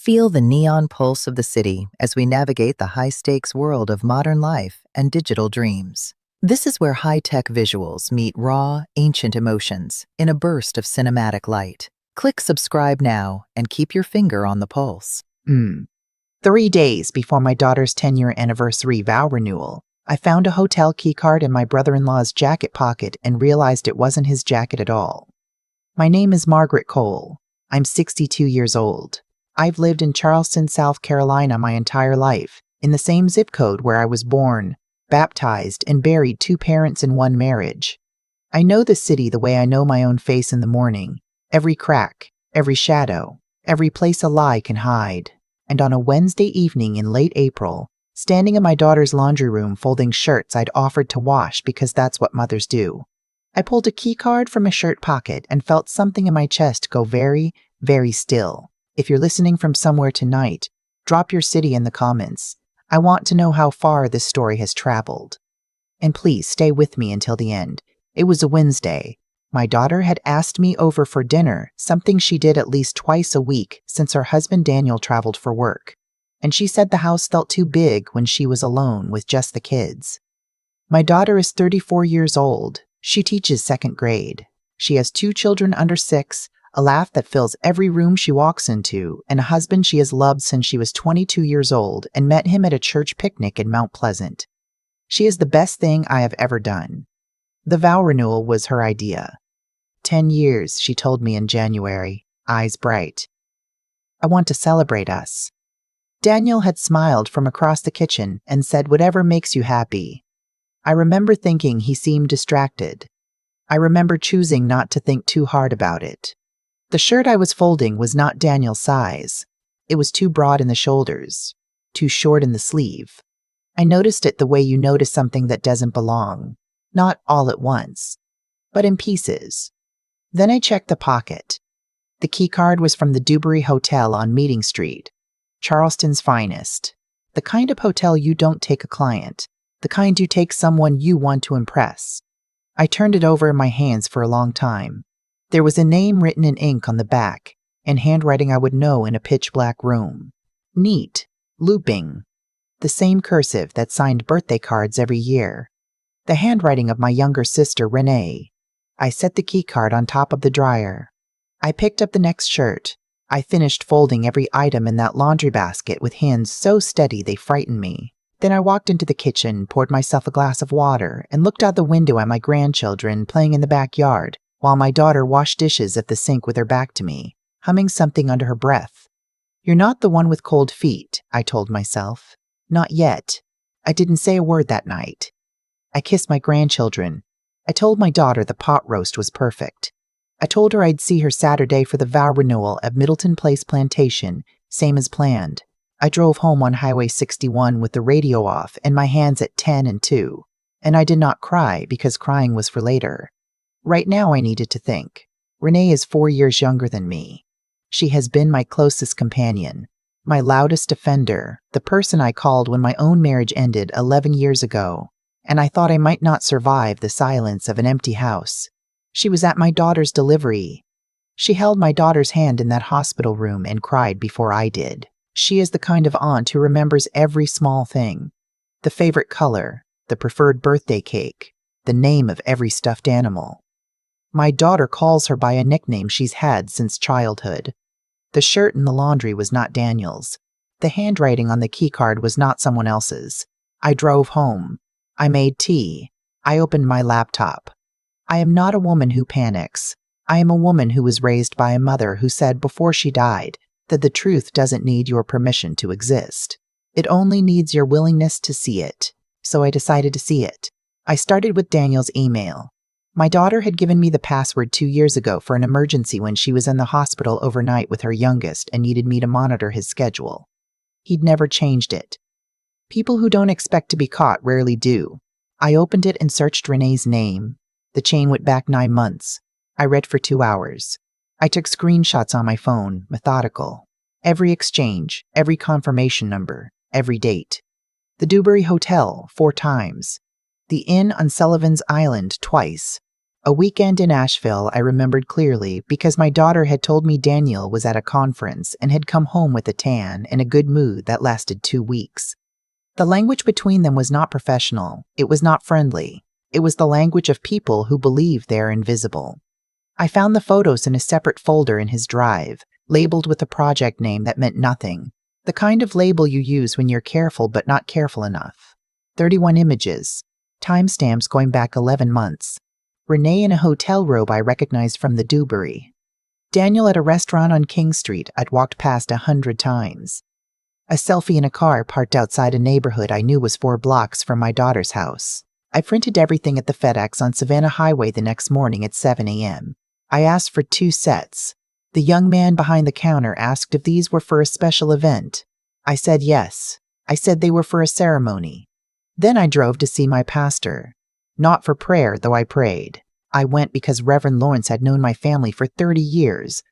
Feel the neon pulse of the city as we navigate the high-stakes world of modern life and digital dreams. This is where high-tech visuals meet raw, ancient emotions in a burst of cinematic light. Click subscribe now and keep your finger on the pulse. 3 days before my daughter's 10-year anniversary vow renewal, I found a hotel keycard in my brother-in-law's jacket pocket and realized it wasn't his jacket at all. My name is Margaret Cole. I'm 62 years old. I've lived in Charleston, South Carolina my entire life, in the same zip code where I was born, baptized, and buried 2 parents in 1 marriage. I know the city the way I know my own face in the morning, every crack, every shadow, every place a lie can hide. And on a Wednesday evening in late April, standing in my daughter's laundry room folding shirts I'd offered to wash because that's what mothers do, I pulled a keycard from a shirt pocket and felt something in my chest go very, very still. If you're listening from somewhere tonight, drop your city in the comments. I want to know how far this story has traveled. And please stay with me until the end. It was a Wednesday. My daughter had asked me over for dinner, something she did at least twice a week since her husband Daniel traveled for work. And she said the house felt too big when she was alone with just the kids. My daughter is 34 years old. She teaches 2nd grade. She has 2 children under 6, a laugh that fills every room she walks into, and a husband she has loved since she was 22 years old and met him at a church picnic in Mount Pleasant. She is the best thing I have ever done. The vow renewal was her idea. 10 years, she told me in January, eyes bright. I want to celebrate us. Daniel had smiled from across the kitchen and said, "Whatever makes you happy." I remember thinking he seemed distracted. I remember choosing not to think too hard about it. The shirt I was folding was not Daniel's size. It was too broad in the shoulders, too short in the sleeve. I noticed it the way you notice something that doesn't belong, not all at once, but in pieces. Then I checked the pocket. The keycard was from the Dewberry Hotel on Meeting Street, Charleston's finest. The kind of hotel you don't take a client, the kind you take someone you want to impress. I turned it over in my hands for a long time. There was a name written in ink on the back, and handwriting I would know in a pitch-black room. Neat, looping, the same cursive that signed birthday cards every year. The handwriting of my younger sister, Renee. I set the keycard on top of the dryer. I picked up the next shirt. I finished folding every item in that laundry basket with hands so steady they frightened me. Then I walked into the kitchen, poured myself a glass of water, and looked out the window at my grandchildren playing in the backyard, while my daughter washed dishes at the sink with her back to me, humming something under her breath. "You're not the one with cold feet," I told myself. Not yet. I didn't say a word that night. I kissed my grandchildren. I told my daughter the pot roast was perfect. I told her I'd see her Saturday for the vow renewal at Middleton Place Plantation, same as planned. I drove home on Highway 61 with the radio off and my hands at 10 and 2. And I did not cry because crying was for later. Right now I needed to think. Renee is 4 years younger than me. She has been my closest companion, my loudest defender, the person I called when my own marriage ended 11 years ago, and I thought I might not survive the silence of an empty house. She was at my daughter's delivery. She held my daughter's hand in that hospital room and cried before I did. She is the kind of aunt who remembers every small thing. The favorite color, the preferred birthday cake, the name of every stuffed animal. My daughter calls her by a nickname she's had since childhood. The shirt in the laundry was not Daniel's. The handwriting on the keycard was not someone else's. I drove home. I made tea. I opened my laptop. I am not a woman who panics. I am a woman who was raised by a mother who said before she died that the truth doesn't need your permission to exist. It only needs your willingness to see it. So I decided to see it. I started with Daniel's email. My daughter had given me the password 2 years ago for an emergency when she was in the hospital overnight with her youngest and needed me to monitor his schedule. He'd never changed it. People who don't expect to be caught rarely do. I opened it and searched Renee's name. The chain went back 9 months. I read for 2 hours. I took screenshots on my phone, methodical. Every exchange, every confirmation number, every date. The Dewberry Hotel, 4 times. The Inn on Sullivan's Island, twice. A weekend in Asheville I remembered clearly because my daughter had told me Daniel was at a conference and had come home with a tan and a good mood that lasted 2 weeks. The language between them was not professional. It was not friendly. It was the language of people who believe they are invisible. I found the photos in a separate folder in his drive, labeled with a project name that meant nothing, the kind of label you use when you're careful but not careful enough. 31 images, timestamps going back 11 months. Renee in a hotel robe I recognized from the Dewberry. Daniel at a restaurant on King Street I'd walked past 100 times. A selfie in a car parked outside a neighborhood I knew was 4 blocks from my daughter's house. I printed everything at the FedEx on Savannah Highway the next morning at 7 a.m. I asked for 2 sets. The young man behind the counter asked if these were for a special event. I said yes. I said they were for a ceremony. Then I drove to see my pastor. Not for prayer, though I prayed. I went because Reverend Lawrence had known my family for 30 years,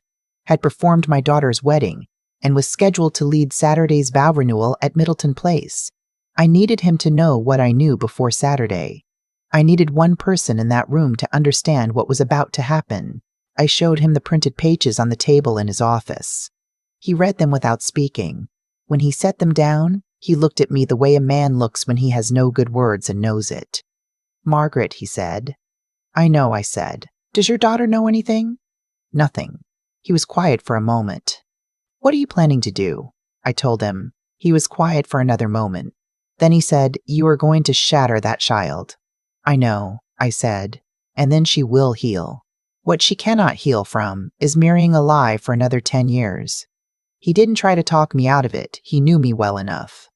had performed my daughter's wedding, and was scheduled to lead Saturday's vow renewal at Middleton Place. I needed him to know what I knew before Saturday. I needed one person in that room to understand what was about to happen. I showed him the printed pages on the table in his office. He read them without speaking. When he set them down, he looked at me the way a man looks when he has no good words and knows it. "Margaret," he said. "I know," I said. "Does your daughter know anything?" "Nothing." He was quiet for a moment. "What are you planning to do?" I told him. He was quiet for another moment. Then he said, "You are going to shatter that child." "I know," I said. "And then she will heal. What she cannot heal from is marrying a lie for another 10 years. He didn't try to talk me out of it. He knew me well enough.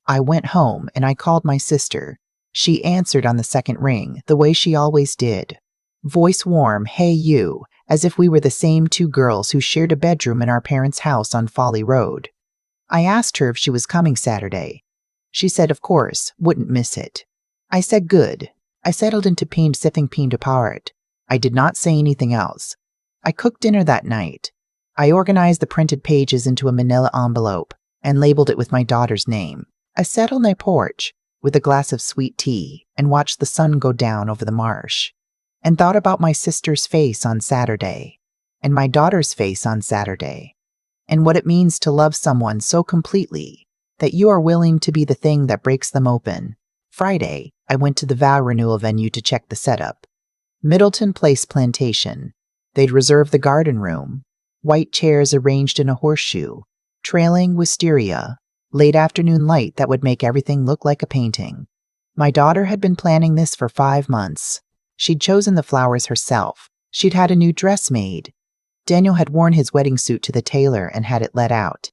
I went home and I called my sister. She answered on the second ring, the way she always did. Voice warm, "Hey you," as if we were the same 2 girls who shared a bedroom in our parents' house on Folly Road. I asked her if she was coming Saturday. She said, of course, wouldn't miss it. I said, good. I settled into peen sipping peen apart. I did not say anything else. I cooked dinner that night. I organized the printed pages into a manila envelope and labeled it with my daughter's name. I sat on my porch with a glass of sweet tea and watched the sun go down over the marsh, and thought about my sister's face on Saturday, and my daughter's face on Saturday, and what it means to love someone so completely that you are willing to be the thing that breaks them open. Friday, I went to the vow renewal venue to check the setup. Middleton Place Plantation. They'd reserved the garden room, white chairs arranged in a horseshoe, trailing wisteria, late afternoon light that would make everything look like a painting. My daughter had been planning this for 5 months. She'd chosen the flowers herself. She'd had a new dress made. Daniel had worn his wedding suit to the tailor and had it let out.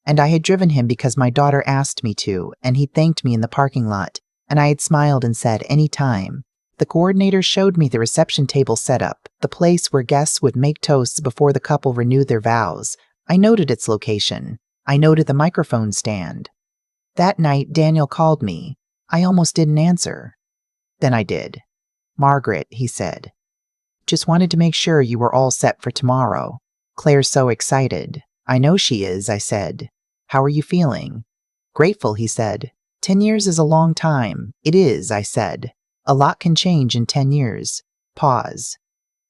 And I had driven him because my daughter asked me to, and he thanked me in the parking lot, and I had smiled and said, any time. The coordinator showed me the reception table setup, the place where guests would make toasts before the couple renewed their vows. I noted its location. I noted the microphone stand. That night, Daniel called me. I almost didn't answer. Then I did. "Margaret," he said. "Just wanted to make sure you were all set for tomorrow. Claire's so excited." "I know she is," I said. "How are you feeling?" "Grateful," he said. 10 years is a long time. It is, I said. A lot can change in 10 years. Pause.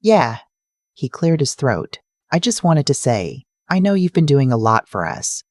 "Yeah." He cleared his throat. "I just wanted to say, I know you've been doing a lot for us.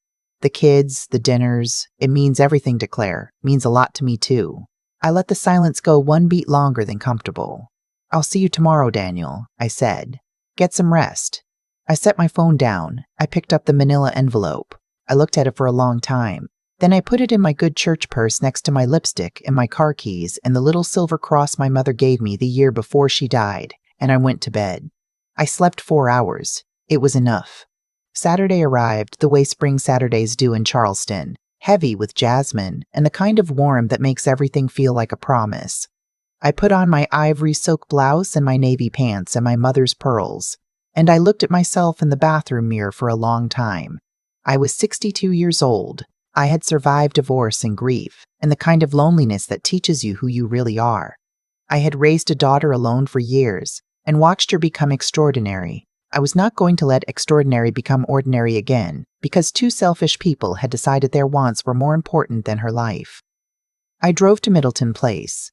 The kids, the dinners, it means everything to Claire, means a lot to me too." I let the silence go 1 beat longer than comfortable. "I'll see you tomorrow, Daniel," I said. "Get some rest." I set my phone down. I picked up the manila envelope. I looked at it for a long time. Then I put it in my good church purse next to my lipstick and my car keys and the little silver cross my mother gave me the year before she died, and I went to bed. I slept 4 hours. It was enough. Saturday arrived the way spring Saturdays do in Charleston, heavy with jasmine and the kind of warm that makes everything feel like a promise. I put on my ivory silk blouse and my navy pants and my mother's pearls, and I looked at myself in the bathroom mirror for a long time. I was 62 years old. I had survived divorce and grief, and the kind of loneliness that teaches you who you really are. I had raised a daughter alone for years, and watched her become extraordinary. I was not going to let extraordinary become ordinary again, because 2 selfish people had decided their wants were more important than her life. I drove to Middleton Place.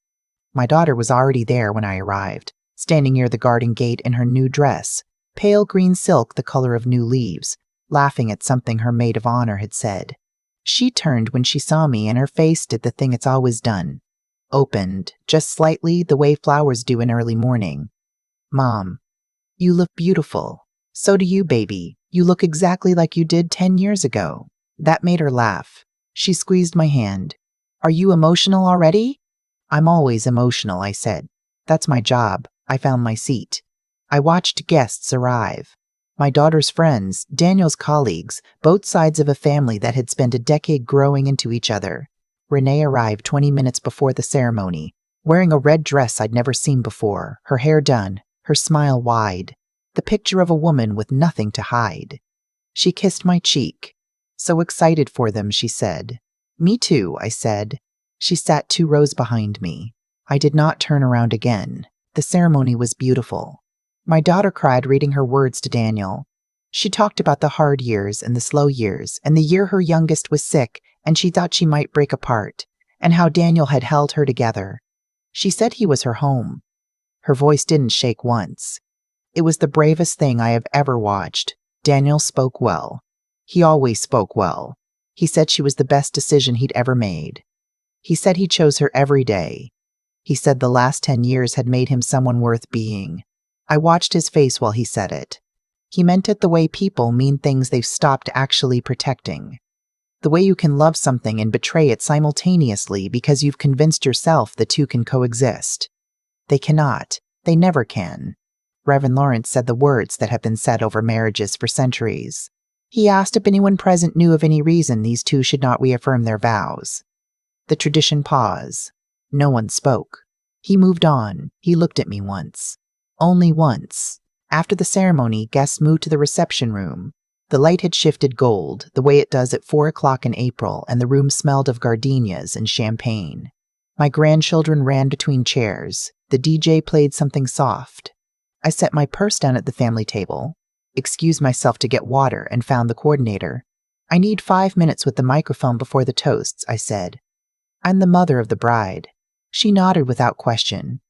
My daughter was already there when I arrived. standing near the garden gate in her new dress, pale green silk the color of new leaves, laughing at something her maid of honor had said. She turned when she saw me, and her face did the thing it's always done. Opened, just slightly, the way flowers do in early morning. Mom, you look beautiful. So do you, baby. You look exactly like you did 10 years ago. That made her laugh. She squeezed my hand. Are you emotional already? I'm always emotional, I said. That's my job. I found my seat. I watched guests arrive. My daughter's friends, Daniel's colleagues, both sides of a family that had spent a decade growing into each other. Renee arrived 20 minutes before the ceremony, wearing a red dress I'd never seen before, her hair done, her smile wide, the picture of a woman with nothing to hide. She kissed my cheek. So excited for them, she said. Me too, I said. She sat 2 rows behind me. I did not turn around again. The ceremony was beautiful. My daughter cried reading her words to Daniel. She talked about the hard years and the slow years, and the year her youngest was sick and she thought she might break apart, and how Daniel had held her together. She said he was her home. Her voice didn't shake once. It was the bravest thing I have ever watched. Daniel spoke well. He always spoke well. He said she was the best decision he'd ever made. He said he chose her every day. He said the last 10 years had made him someone worth being. I watched his face while he said it. He meant it the way people mean things they've stopped actually protecting. The way you can love something and betray it simultaneously because you've convinced yourself the two can coexist. They cannot. They never can. Reverend Lawrence said the words that have been said over marriages for centuries. He asked if anyone present knew of any reason these two should not reaffirm their vows. The tradition paused. No one spoke. He moved on. He looked at me once. Only once. After the ceremony, guests moved to the reception room. The light had shifted gold, the way it does at 4 o'clock in April, and the room smelled of gardenias and champagne. My grandchildren ran between chairs. The DJ played something soft. I set my purse down at the family table, excused myself to get water, and found the coordinator. I need 5 minutes with the microphone before the toasts, I said. I'm the mother of the bride. She nodded without question.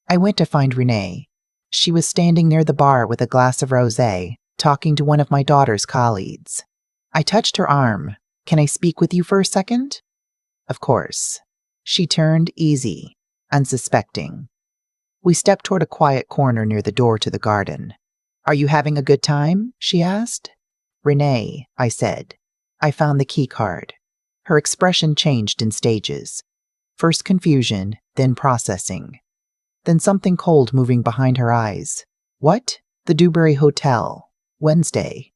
I went to find Renee. She was standing near the bar with a glass of rosé, talking to one of my daughter's colleagues. I touched her arm. Can I speak with you for a second? Of course. She turned easy, unsuspecting. We stepped toward a quiet corner near the door to the garden. Are you having a good time? She asked. Renee, I said. I found the key card. Her expression changed in stages. First confusion, then processing. Then something cold moving behind her eyes. What? The Dewberry Hotel. Wednesday.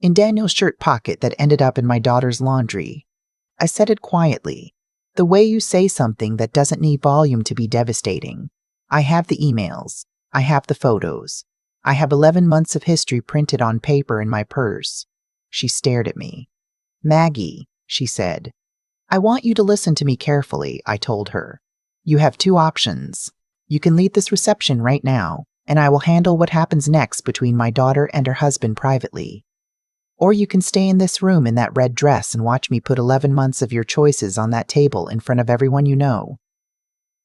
In Daniel's shirt pocket that ended up in my daughter's laundry. I said it quietly. The way you say something that doesn't need volume to be devastating. I have the emails. I have the photos. I have 11 months of history printed on paper in my purse. She stared at me. Maggie, she said. I want you to listen to me carefully, I told her. You have 2 options. You can leave this reception right now, and I will handle what happens next between my daughter and her husband privately. Or you can stay in this room in that red dress and watch me put 11 months of your choices on that table in front of everyone you know.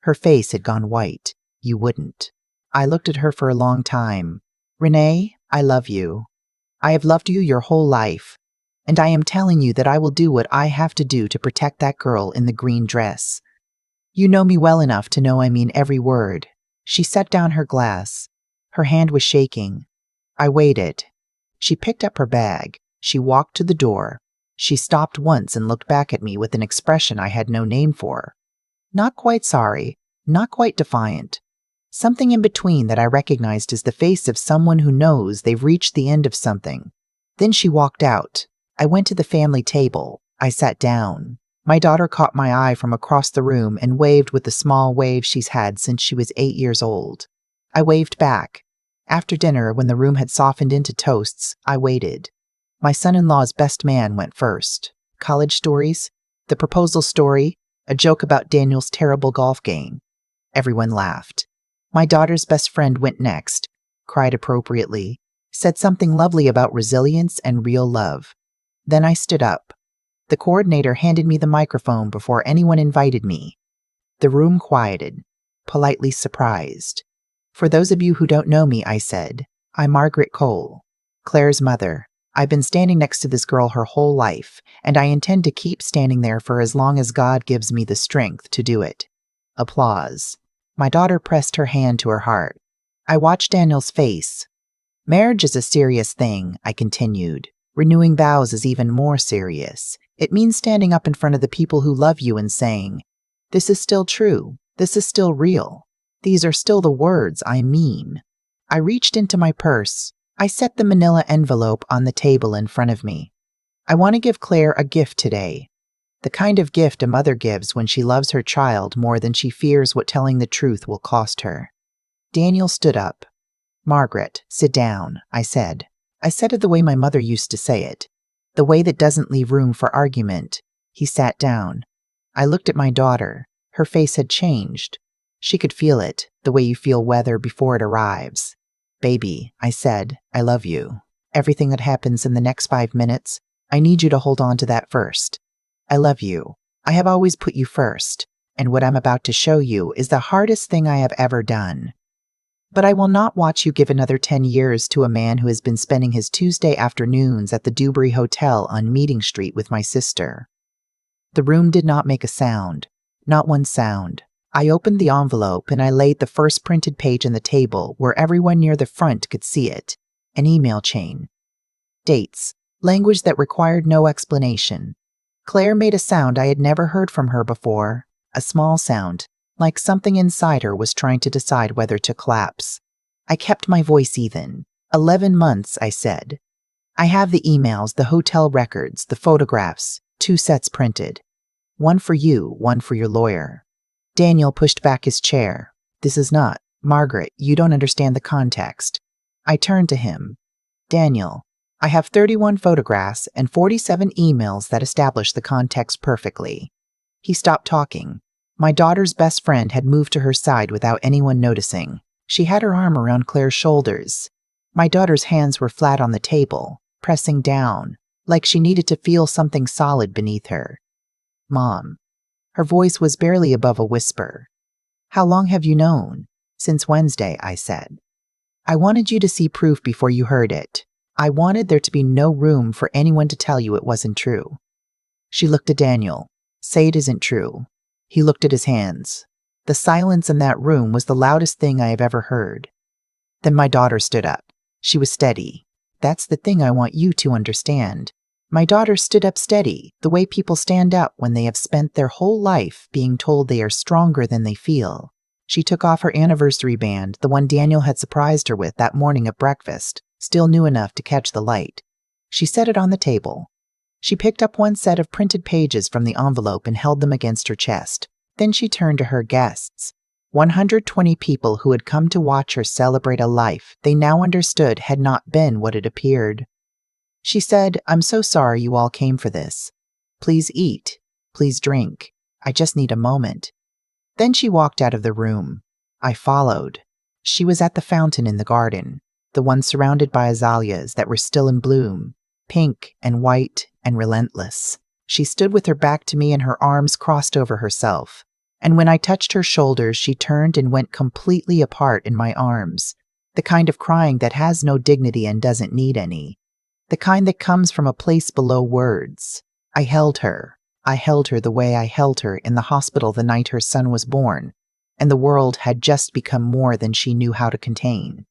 Her face had gone white. You wouldn't. I looked at her for a long time. Renee, I love you. I have loved you your whole life. And I am telling you that I will do what I have to do to protect that girl in the green dress. You know me well enough to know I mean every word. She set down her glass. Her hand was shaking. I waited. She picked up her bag. She walked to the door. She stopped once and looked back at me with an expression I had no name for. Not quite sorry, not quite defiant. Something in between that I recognized as the face of someone who knows they've reached the end of something. Then she walked out. I went to the family table. I sat down. My daughter caught my eye from across the room and waved with the small wave she's had since she was 8 years old. I waved back. After dinner, when the room had softened into toasts, I waited. My son-in-law's best man went first. College stories, the proposal story, a joke about Daniel's terrible golf game. Everyone laughed. My daughter's best friend went next, cried appropriately, said something lovely about resilience and real love. Then I stood up. The coordinator handed me the microphone before anyone invited me. The room quieted, politely surprised. For those of you who don't know me, I said, I'm Margaret Cole, Claire's mother. I've been standing next to this girl her whole life, and I intend to keep standing there for as long as God gives me the strength to do it. Applause. My daughter pressed her hand to her heart. I watched Daniel's face. Marriage is a serious thing, I continued. Renewing vows is even more serious. It means standing up in front of the people who love you and saying, this is still true. This is still real. These are still the words I mean. I reached into my purse. I set the manila envelope on the table in front of me. I want to give Claire a gift today. The kind of gift a mother gives when she loves her child more than she fears what telling the truth will cost her. Daniel stood up. Margaret, sit down, I said. I said it the way my mother used to say it, the way that doesn't leave room for argument. He sat down. I looked at my daughter. Her face had changed. She could feel it, the way you feel weather before it arrives. Baby, I said, I love you. Everything that happens in the next 5 minutes, I need you to hold on to that first. I love you. I have always put you first, and what I'm about to show you is the hardest thing I have ever done. But I will not watch you give another 10 years to a man who has been spending his Tuesday afternoons at the Dewberry Hotel on Meeting Street with my sister. The room did not make a sound, not one sound. I opened the envelope and I laid the first printed page on the table where everyone near the front could see it. An email chain. Dates. Language that required no explanation. Claire made a sound I had never heard from her before. A small sound, like something inside her was trying to decide whether to collapse. I kept my voice even. 11 months, I said. I have the emails, the hotel records, the photographs, 2 sets printed. One for you, one for your lawyer. Daniel pushed back his chair. This is not, Margaret, you don't understand the context. I turned to him. Daniel, I have 31 photographs and 47 emails that establish the context perfectly. He stopped talking. My daughter's best friend had moved to her side without anyone noticing. She had her arm around Claire's shoulders. My daughter's hands were flat on the table, pressing down, like she needed to feel something solid beneath her. Mom. Her voice was barely above a whisper. How long have you known? Since Wednesday, I said. I wanted you to see proof before you heard it. I wanted there to be no room for anyone to tell you it wasn't true. She looked at Daniel. Say it isn't true. He looked at his hands. The silence in that room was the loudest thing I have ever heard. Then my daughter stood up. She was steady. That's the thing I want you to understand. My daughter stood up steady, the way people stand up when they have spent their whole life being told they are stronger than they feel. She took off her anniversary band, the one Daniel had surprised her with that morning at breakfast, still new enough to catch the light. She set it on the table. She picked up one set of printed pages from the envelope and held them against her chest. Then she turned to her guests. 120 people who had come to watch her celebrate a life they now understood had not been what it appeared. She said, I'm so sorry you all came for this. Please eat. Please drink. I just need a moment. Then she walked out of the room. I followed. She was at the fountain in the garden, the one surrounded by azaleas that were still in bloom, pink and white and relentless. She stood with her back to me and her arms crossed over herself. And when I touched her shoulders, she turned and went completely apart in my arms, the kind of crying that has no dignity and doesn't need any. The kind that comes from a place below words. I held her. I held her the way I held her in the hospital the night her son was born, and the world had just become more than she knew how to contain.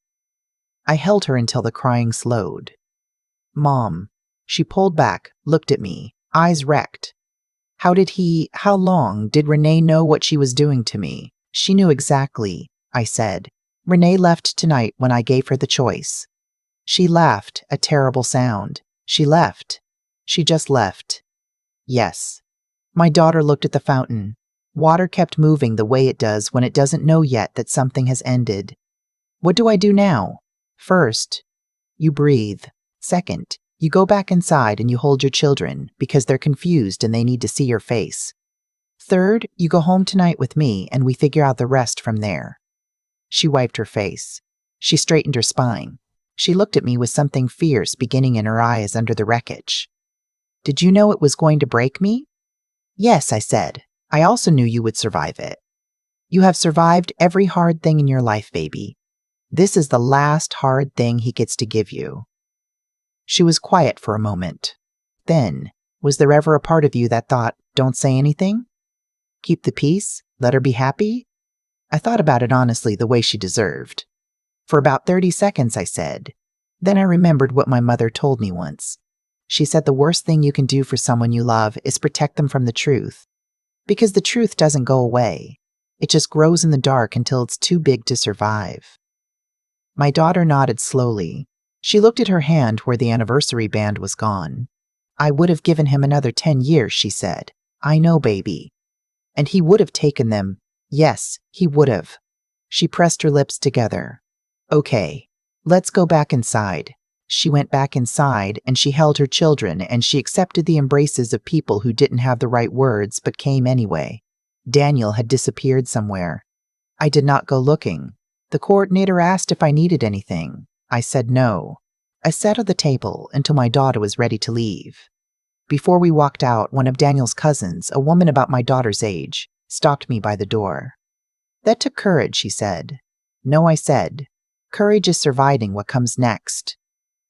I held her until the crying slowed. Mom. She pulled back, looked at me, eyes wrecked. How long did Renee know what she was doing to me? She knew exactly, I said. Renee left tonight when I gave her the choice. She laughed, a terrible sound. She left. She just left. Yes. My daughter looked at the fountain. Water kept moving the way it does when it doesn't know yet that something has ended. What do I do now? First, you breathe. Second, you go back inside and you hold your children because they're confused and they need to see your face. Third, you go home tonight with me and we figure out the rest from there. She wiped her face. She straightened her spine. She looked at me with something fierce beginning in her eyes under the wreckage. Did you know it was going to break me? Yes, I said. I also knew you would survive it. You have survived every hard thing in your life, baby. This is the last hard thing he gets to give you." She was quiet for a moment. Then, was there ever a part of you that thought, "Don't say anything? Keep the peace? Let her be happy?" I thought about it honestly, the way she deserved. For about 30 seconds, I said. Then I remembered what my mother told me once. She said the worst thing you can do for someone you love is protect them from the truth. Because the truth doesn't go away. It just grows in the dark until it's too big to survive. My daughter nodded slowly. She looked at her hand where the anniversary band was gone. "I would have given him another 10 years, she said. "I know, baby." And he would have taken them. Yes, he would have. She pressed her lips together. "Okay, let's go back inside." She went back inside and she held her children and she accepted the embraces of people who didn't have the right words but came anyway. Daniel had disappeared somewhere. I did not go looking. The coordinator asked if I needed anything. I said no. I sat at the table until my daughter was ready to leave. Before we walked out, one of Daniel's cousins, a woman about my daughter's age, stopped me by the door. "That took courage," she said. "No," I said. "Courage is surviving what comes next."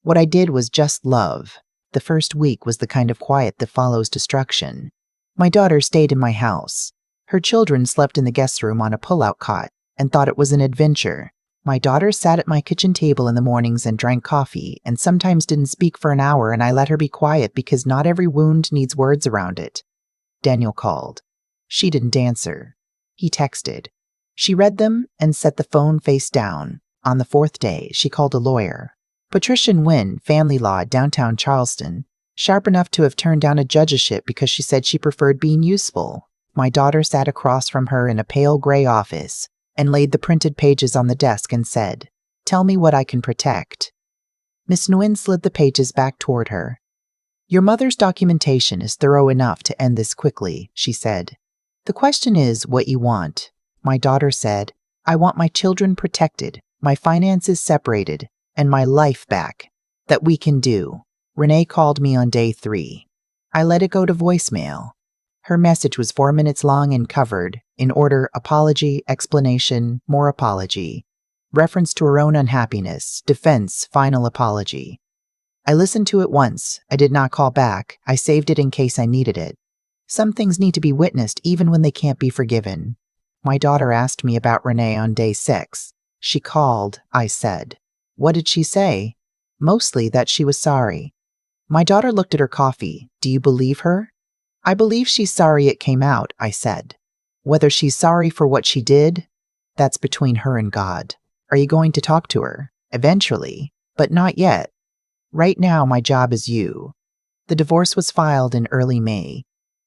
What I did was just love. The first week was the kind of quiet that follows destruction. My daughter stayed in my house. Her children slept in the guest room on a pull-out cot and thought it was an adventure. My daughter sat at my kitchen table in the mornings and drank coffee and sometimes didn't speak for an hour, and I let her be quiet because not every wound needs words around it. Daniel called. She didn't answer. He texted. She read them and set the phone face down. On the 4th day, she called a lawyer. Patricia Nguyen, family law at downtown Charleston, sharp enough to have turned down a judgeship because she said she preferred being useful. My daughter sat across from her in a pale gray office and laid the printed pages on the desk and said, "Tell me what I can protect." Miss Nguyen slid the pages back toward her. "Your mother's documentation is thorough enough to end this quickly," she said. "The question is what you want." My daughter said, "I want my children protected, my finances separated, and my life back. That we can do." Renee called me on day 3. I let it go to voicemail. Her message was 4 minutes long and covered, in order, apology, explanation, more apology, reference to her own unhappiness, defense, final apology. I listened to it once. I did not call back. I saved it in case I needed it. Some things need to be witnessed even when they can't be forgiven. My daughter asked me about Renee on day 6. She called, I said. What did she say? Mostly that she was sorry. My daughter looked at her coffee. Do you believe her? I believe she's sorry it came out, I said. Whether she's sorry for what she did, that's between her and God. Are you going to talk to her? Eventually, but not yet. Right now, my job is you. The divorce was filed in early May.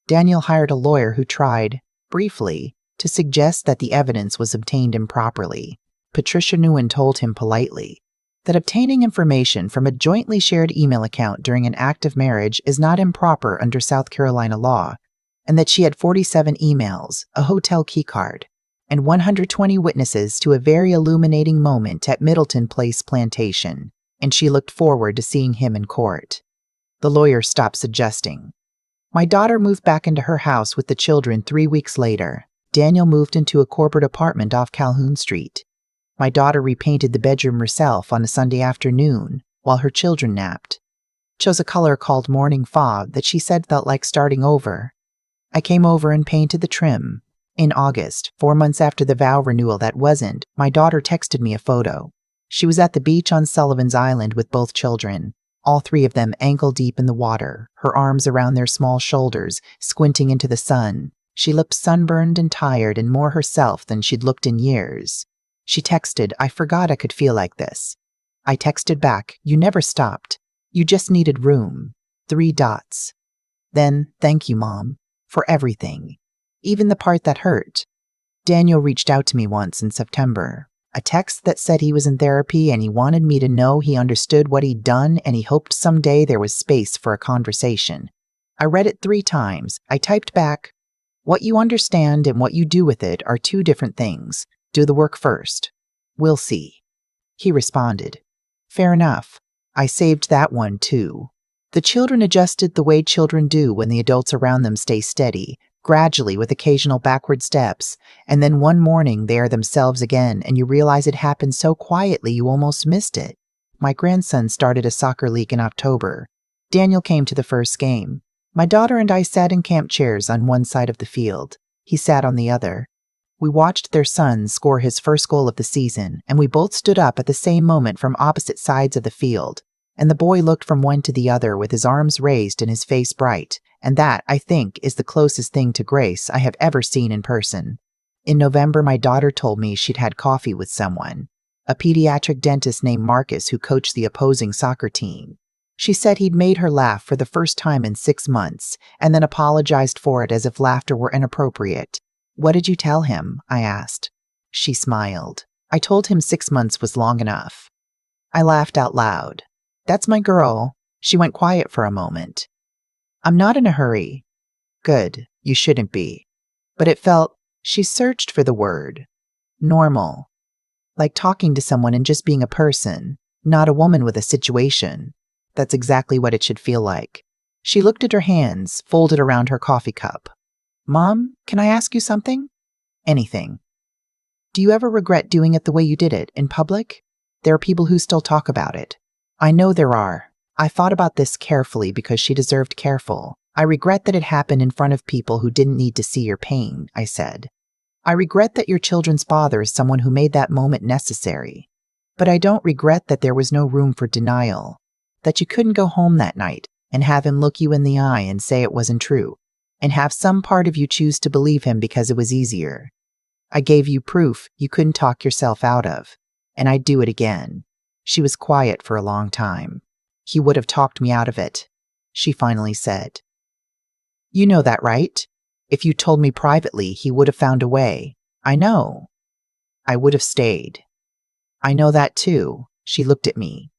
Daniel hired a lawyer who tried, briefly, to suggest that the evidence was obtained improperly. Patricia Nguyen told him politely that obtaining information from a jointly shared email account during an act of marriage is not improper under South Carolina law, and that she had 47 emails, a hotel keycard, and 120 witnesses to a very illuminating moment at Middleton Place Plantation, and she looked forward to seeing him in court. The lawyer stopped suggesting. My daughter moved back into her house with the children 3 weeks later. Daniel moved into a corporate apartment off Calhoun Street. My daughter repainted the bedroom herself on a Sunday afternoon while her children napped. Chose a color called Morning Fog that she said felt like starting over. I came over and painted the trim. In August, 4 months after the vow renewal that wasn't, my daughter texted me a photo. She was at the beach on Sullivan's Island with both children, all 3 of them ankle-deep in the water, her arms around their small shoulders, squinting into the sun. She looked sunburned and tired and more herself than she'd looked in years. She texted, I forgot I could feel like this. I texted back, you never stopped. You just needed room. 3 dots. Then, thank you, Mom, for everything. Even the part that hurt. Daniel reached out to me once in September. A text that said he was in therapy and he wanted me to know he understood what he'd done and he hoped someday there was space for a conversation. I read it 3 times. I typed back, what you understand and what you do with it are 2 different things. Do the work first. We'll see. He responded. Fair enough. I saved that one too. The children adjusted the way children do when the adults around them stay steady, gradually with occasional backward steps, and then one morning they are themselves again and you realize it happened so quietly you almost missed it. My grandson started a soccer league in October. Daniel came to the first game. My daughter and I sat in camp chairs on one side of the field. He sat on the other. We watched their son score his first goal of the season, and we both stood up at the same moment from opposite sides of the field, and the boy looked from one to the other with his arms raised and his face bright, and that, I think, is the closest thing to grace I have ever seen in person. In November, my daughter told me she'd had coffee with someone, a pediatric dentist named Marcus who coached the opposing soccer team. She said he'd made her laugh for the first time in 6 months, and then apologized for it as if laughter were inappropriate. "What did you tell him?" I asked. She smiled. "I told him 6 months was long enough." I laughed out loud. "That's my girl." She went quiet for a moment. "I'm not in a hurry." "Good, you shouldn't be." But it felt, she searched for the word, normal. Like talking to someone and just being a person, not a woman with a situation. That's exactly what it should feel like. She looked at her hands, folded around her coffee cup. "Mom, can I ask you something?" "Anything." "Do you ever regret doing it the way you did it, in public? There are people who still talk about it." "I know there are. I thought about this carefully because she deserved careful. I regret that it happened in front of people who didn't need to see your pain," I said. "I regret that your children's father is someone who made that moment necessary. But I don't regret that there was no room for denial, that you couldn't go home that night and have him look you in the eye and say it wasn't true, and have some part of you choose to believe him because it was easier. I gave you proof you couldn't talk yourself out of, and I'd do it again." She was quiet for a long time. "He would have talked me out of it," she finally said. "You know that, right? If you told me privately, he would have found a way." "I know." "I would have stayed." "I know that too." She looked at me.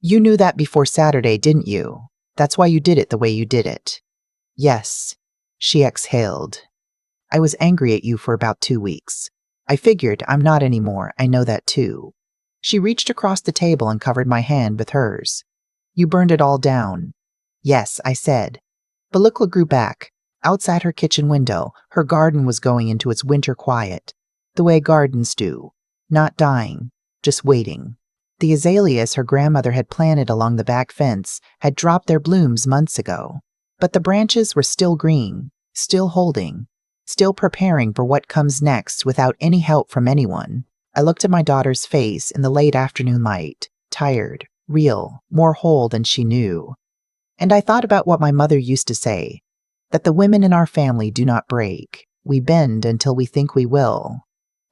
"You knew that before Saturday, didn't you? That's why you did it the way you did it." "Yes." She exhaled. "I was angry at you for about 2 weeks. I figured I'm not anymore. I know that too." She reached across the table and covered my hand with hers. "You burned it all down." "Yes," I said. Balukla grew back. Outside her kitchen window, her garden was going into its winter quiet, the way gardens do, not dying, just waiting. The azaleas her grandmother had planted along the back fence had dropped their blooms months ago, but the branches were still green, still holding, still preparing for what comes next without any help from anyone. I looked at my daughter's face in the late afternoon light, tired, real, more whole than she knew. And I thought about what my mother used to say, that the women in our family do not break. We bend until we think we will.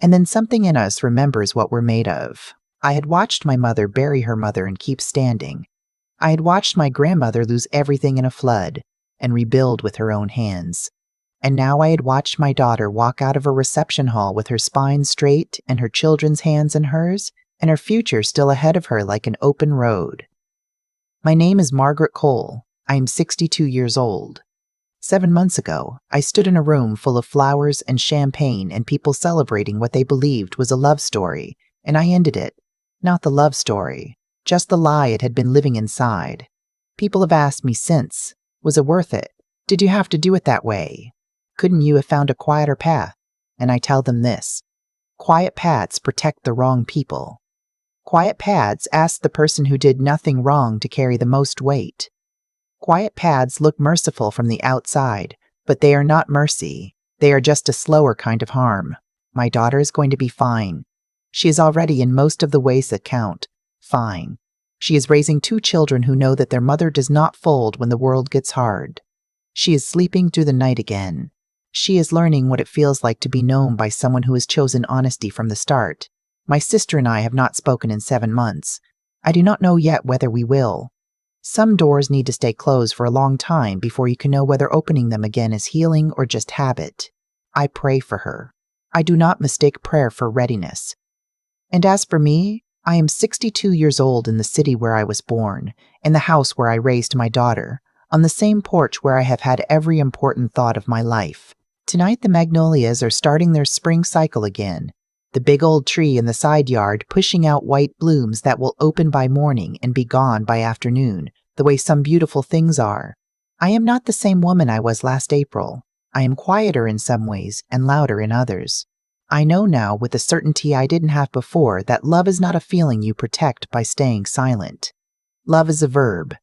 And then something in us remembers what we're made of. I had watched my mother bury her mother and keep standing. I had watched my grandmother lose everything in a flood and rebuild with her own hands. And now I had watched my daughter walk out of a reception hall with her spine straight and her children's hands in hers, and her future still ahead of her like an open road. My name is Margaret Cole. I am 62 years old. 7 months ago, I stood in a room full of flowers and champagne and people celebrating what they believed was a love story, and I ended it. Not the love story, just the lie it had been living inside. People have asked me since, was it worth it? Did you have to do it that way? Couldn't you have found a quieter path? And I tell them this: quiet paths protect the wrong people. Quiet paths ask the person who did nothing wrong to carry the most weight. Quiet paths look merciful from the outside, but they are not mercy. They are just a slower kind of harm. My daughter is going to be fine. She is already in most of the ways that count. Fine. She is raising 2 children who know that their mother does not fold when the world gets hard. She is sleeping through the night again. She is learning what it feels like to be known by someone who has chosen honesty from the start. My sister and I have not spoken in 7 months. I do not know yet whether we will. Some doors need to stay closed for a long time before you can know whether opening them again is healing or just habit. I pray for her. I do not mistake prayer for readiness. And as for me, I am 62 years old in the city where I was born, in the house where I raised my daughter, on the same porch where I have had every important thought of my life. Tonight the magnolias are starting their spring cycle again, the big old tree in the side yard pushing out white blooms that will open by morning and be gone by afternoon, the way some beautiful things are. I am not the same woman I was last April. I am quieter in some ways and louder in others. I know now with a certainty I didn't have before that love is not a feeling you protect by staying silent. Love is a verb.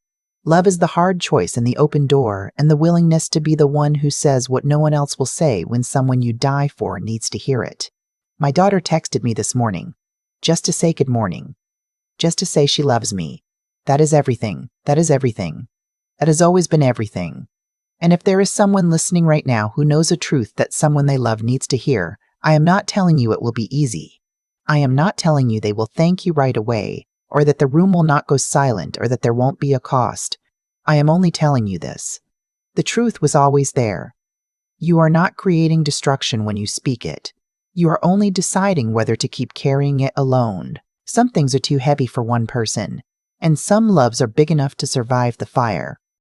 Love is the hard choice and the open door and the willingness to be the one who says what no one else will say when someone you die for needs to hear it. My daughter texted me this morning, just to say good morning, just to say she loves me. That is everything. That is everything. That has always been everything. And if there is someone listening right now who knows a truth that someone they love needs to hear, I am not telling you it will be easy. I am not telling you they will thank you right away, or that the room will not go silent, or that there won't be a cost. I am only telling you this. The truth was always there. You are not creating destruction when you speak it. You are only deciding whether to keep carrying it alone. Some things are too heavy for one person, and some loves are big enough to survive the fire.